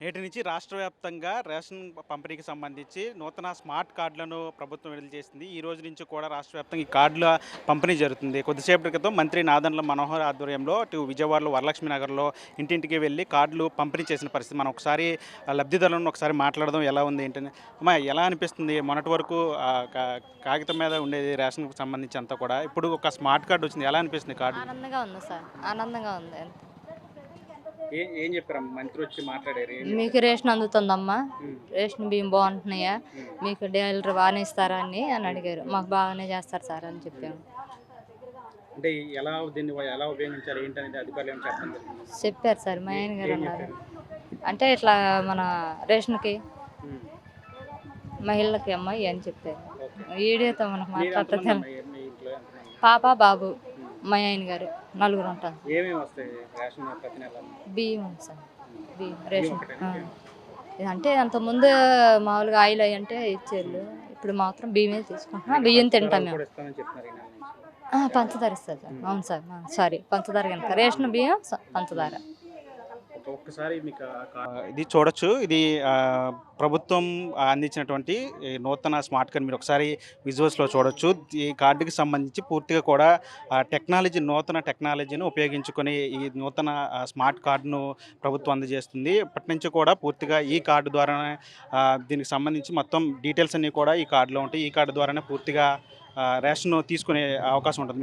నేటి నుంచి రాష్ట్ర వ్యాప్తంగా రేషన్ పంపిణీకి సంబంధించి నూతన స్మార్ట్ కార్డులను ప్రభుత్వం విడుదల చేసింది. ఈ రోజు నుంచి కూడా రాష్ట్ర వ్యాప్తంగా ఈ కార్డుల పంపిణీ జరుగుతుంది. కొద్దిసేపటి క్రితం మంత్రి నాదెండ్ల మనోహర్ ఆధ్వర్యంలో ఇటు విజయవాడలో వరలక్ష్మి నగర్లో ఇంటింటికి వెళ్ళి కార్డులు పంపిణీ చేసిన పరిస్థితి. మనం ఒకసారి లబ్ధిదారులను ఒకసారి మాట్లాడదాం ఎలా ఉంది ఏంటని. అమ్మా ఎలా అనిపిస్తుంది? మొన్నటి వరకు కాగితం మీద ఉండేది రేషన్‌కి సంబంధించి అంతా కూడా. ఇప్పుడు ఒక స్మార్ట్ కార్డ్ వచ్చింది. ఎలా అనిపిస్తుంది కార్డు? ఆనందంగా ఉంది సార్. ఆనందంగా ఉంది. ఏం చెప్పారమ్మా? మంత్రి వచ్చి మాట్లాడారు. మీకు రేషన్ అందుతుందమ్మా? హ్మ్. రేషన్ బియ్యం బాగుంటున్నాయా? హ్మ్. మీకు డీలర్ బాగానే ఇస్తారా అని అడిగారు. మాకు బాగానే చేస్తారు సార్ అని చెప్పాము. అంటే దీన్ని ఎలా ఉపయోగించాలి ఏంటనేది అధికారులు ఏమైనా చెప్పడం జరిగిందా? చెప్పారు సార్. మా ఆయన గారు ఏం అన్నారు. చెప్పారు? అంటే ఇట్లా మన రేషన్కి హ్మ్. మహిళలకి అమ్మాయి అని చెప్పారు. ఓకే. వీడియోతో మనకు మీరు ఎంతమంది మాట్లాడుతాం. అమ్మా? మీ ఇంట్లో ఎంతమంది? పాప బాబు హ్మ్. మా ఆయన గారు నలుగురు ఉంటాం. ఏమేమి వస్తాయి రేషన్ ప్రతి నెల? బియ్యం ఉంది సార్. బియ్యం బియ్యం రేషన్. ఒకటేనా? అంటే అంతకుముందు మామూలుగా ఆయిల్ అవి అంటే ఇచ్చేళ్ళు. ఇప్పుడు మాత్రం బియ్యమే తీసుకుంటున్నాం. బియ్యం తింటాం పంచదార మేము. కూడా ఇస్తామని చెప్తున్నారు ఈ నెల నుంచి. పంచదార ఇస్తారు సార్. అవును సార్. సారీ పంచదార కనుక రేషన్ బియ్యం పంచదార. ఒక్కసారి మీకు ఇది చూడొచ్చు. ఇది ప్రభుత్వం అందించినటువంటి ఈ నూతన స్మార్ట్ కార్డ్ మీరు ఒకసారి విజువల్స్‌లో చూడొచ్చు. ఈ కార్డుకి సంబంధించి పూర్తిగా కూడా నూతన టెక్నాలజీని ఉపయోగించుకొని ఈ నూతన స్మార్ట్ కార్డ్‌ను ప్రభుత్వం అందజేస్తుంది. ఇప్పటి నుంచి కూడా పూర్తిగా ఈ కార్డు ద్వారానే దీనికి సంబంధించి మొత్తం డీటెయిల్స్ అన్నీ కూడా ఈ కార్డ్‌లో ఉంటాయి. ఈ కార్డ్ ద్వారానే పూర్తిగా రేషన్ తీసుకునే అవకాశం ఉంటుంది.